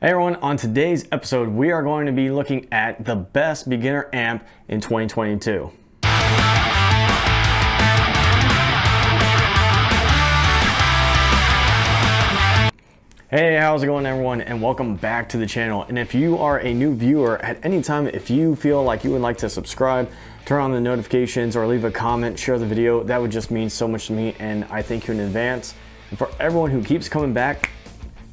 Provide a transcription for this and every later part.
Hey everyone, on today's episode we are going to be looking at the best beginner amp in 2022. Hey, how's it going everyone, and welcome back to the channel. And if you are a new viewer at any time, if you feel like you would like to subscribe, turn on the notifications, or leave a comment, share the video, that would just mean so much to me, and I thank you in advance. And for everyone who keeps coming back,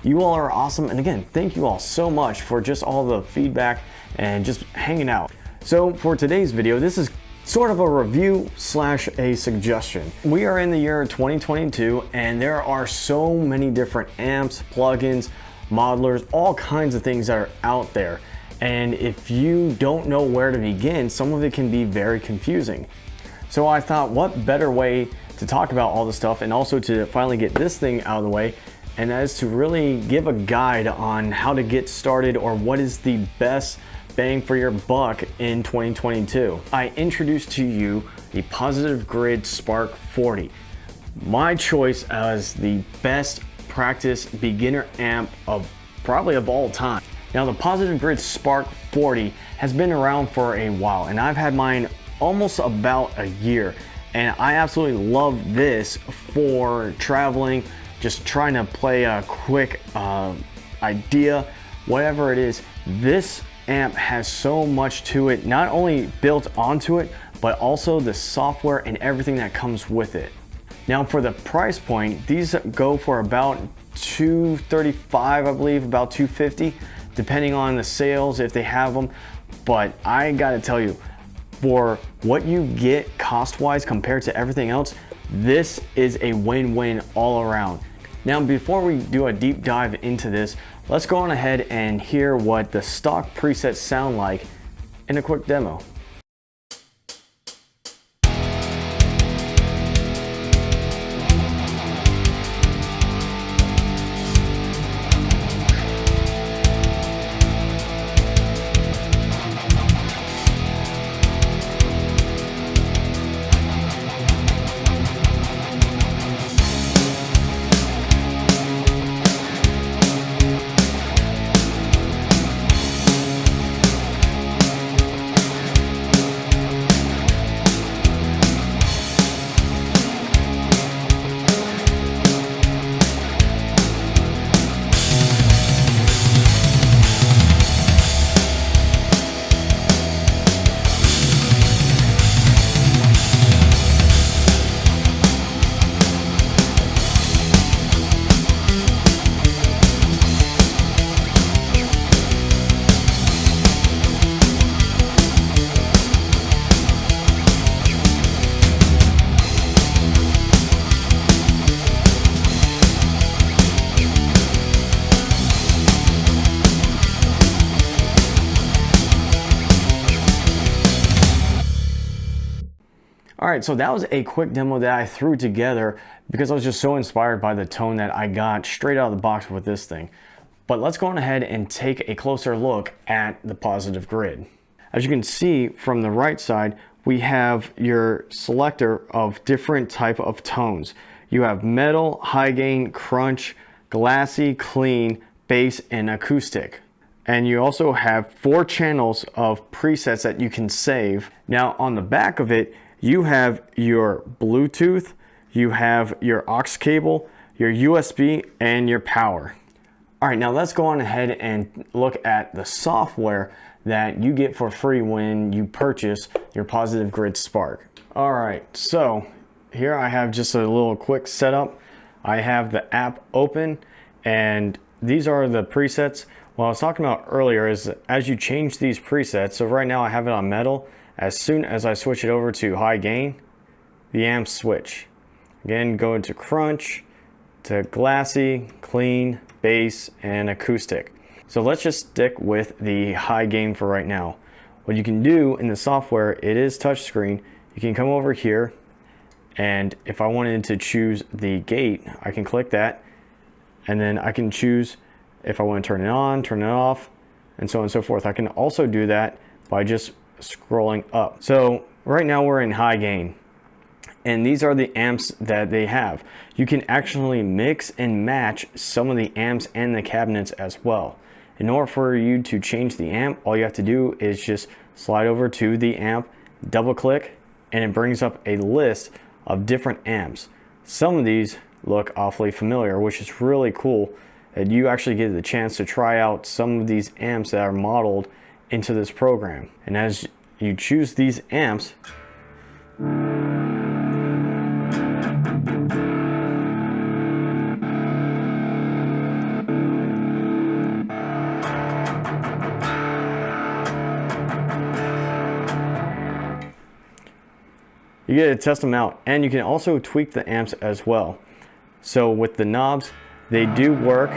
you all are awesome, and again, thank you all so much for just all the feedback and just hanging out. So for today's video, this is sort of a review slash a suggestion. We are in the year 2022 and there are so many different amps, plugins, modelers, all kinds of things that are out there. And if you don't know where to begin, some of it can be very confusing. So I thought, what better way to talk about all this stuff and also to finally get this thing out of the way, and that is to really give a guide on how to get started or what is the best bang for your buck in 2022. I introduced to you the Positive Grid Spark 40, my choice as the best practice beginner amp of probably of all time. Now the Positive Grid Spark 40 has been around for a while, and I've had mine almost about a year, and I absolutely love this for traveling, just trying to play a quick idea, whatever it is. This amp has so much to it, not only built onto it, but also the software and everything that comes with it. Now for the price point, these go for about $235, I believe, about $250, depending on the sales if they have them. But I gotta tell you, for what you get cost-wise compared to everything else, this is a win-win all around. Now before we do a deep dive into this, let's go on ahead and hear what the stock presets sound like in a quick demo. All right, so that was a quick demo that I threw together because I was just so inspired by the tone that I got straight out of the box with this thing. But let's go on ahead and take a closer look at the Positive Grid. As you can see from the right side, we have your selector of different type of tones. You have metal, high gain, crunch, glassy, clean, bass, and acoustic. And you also have 4 channels of presets that you can save. Now on the back of it, you have your Bluetooth, you have your aux cable, your USB, and your power. All right, now let's go on ahead and look at the software that you get for free when you purchase your Positive Grid Spark. All right, so here I have just a little quick setup. I have the app open, and these are the presets. What I was talking about earlier is as you change these presets, so right now I have it on metal. As soon as I switch it over to high gain, the amps switch. Again, go into crunch, to glassy, clean, bass, and acoustic. So let's just stick with the high gain for right now. What you can do in the software, it is touchscreen. You can come over here, and if I wanted to choose the gate, I can click that, and then I can choose if I want to turn it on, turn it off, and so on and so forth. I can also do that by just scrolling up. So right now we're in high gain, and these are the amps that they have. You can actually mix and match some of the amps and the cabinets as well. In order for you to change the amp, all you have to do is just slide over to the amp, double click, and it brings up a list of different amps. Some of these look awfully familiar, which is really cool that you actually get the chance to try out some of these amps that are modeled into this program. And as you choose these amps, you get to test them out, and you can also tweak the amps as well. So with the knobs, they do work.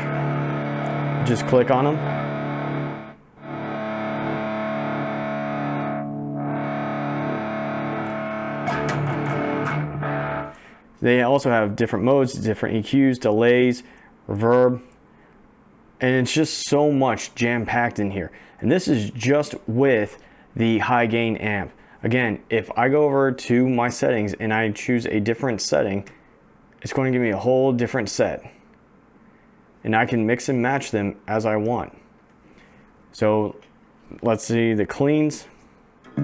Just click on them. They also have different modes, different EQs, delays, reverb, and it's just so much jam-packed in here. And this is just with the high gain amp. Again, if I go over to my settings and I choose a different setting, it's going to give me a whole different set. And I can mix and match them as I want. So let's see the cleans. Go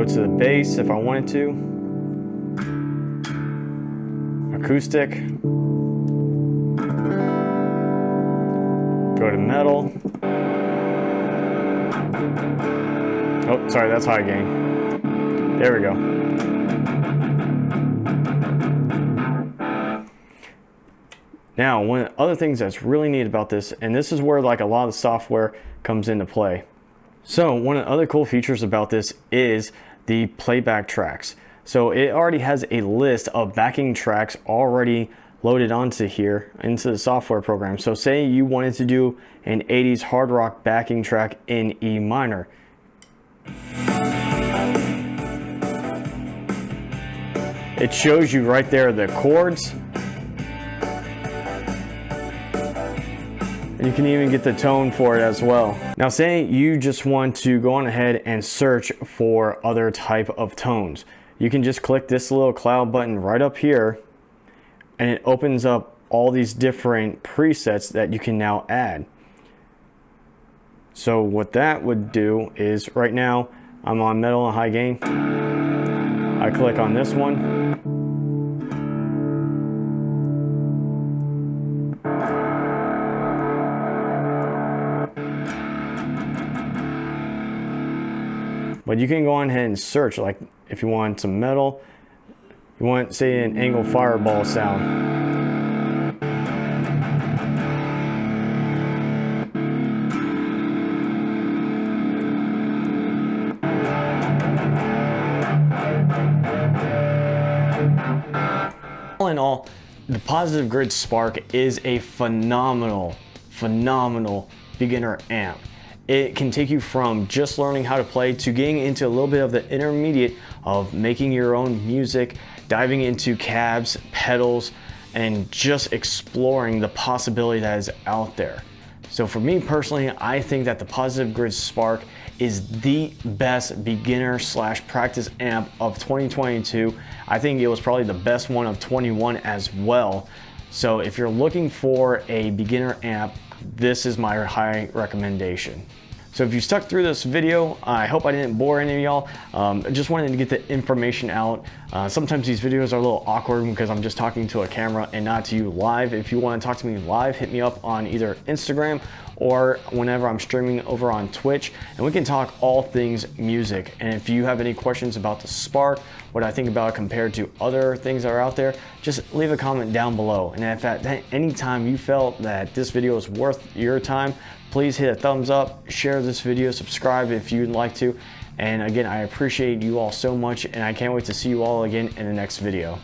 to the bass if I wanted to. Acoustic. Go to metal. Oh, sorry, that's high gain. There we go. Now, one of the other things that's really neat about this, and this is where like a lot of the software comes into play. So one of the other cool features about this is the playback tracks. So it already has a list of backing tracks already loaded onto here into the software program. So say you wanted to do an 80s hard rock backing track in E minor. It shows you right there the chords. And you can even get the tone for it as well. Now say you just want to go on ahead and search for other type of tones. You can just click this little cloud button right up here, and it opens up all these different presets that you can now add. So what that would do is, right now I'm on metal and high gain. I click on this one. But you can go on ahead and search, like if you want some metal, you want, say, an angled fireball sound. All in all, the Positive Grid Spark is a phenomenal beginner amp. It can take you from just learning how to play to getting into a little bit of the intermediate of making your own music, diving into cabs, pedals, and just exploring the possibility that is out there. So for me personally, I think that the Positive Grid Spark is the best beginner / practice amp of 2022. I think it was probably the best one of 21 as well. So if you're looking for a beginner amp, this is my high recommendation. So if you stuck through this video, I hope I didn't bore any of y'all. I just wanted to get the information out. Sometimes these videos are a little awkward because I'm just talking to a camera and not to you live. If you want to talk to me live, hit me up on either Instagram or whenever I'm streaming over on Twitch, and we can talk all things music. And if you have any questions about the Spark, what I think about it compared to other things that are out there, just leave a comment down below. And if at any time you felt that this video is worth your time, please hit a thumbs up, share this video, subscribe if you'd like to. And again, I appreciate you all so much, and I can't wait to see you all again in the next video.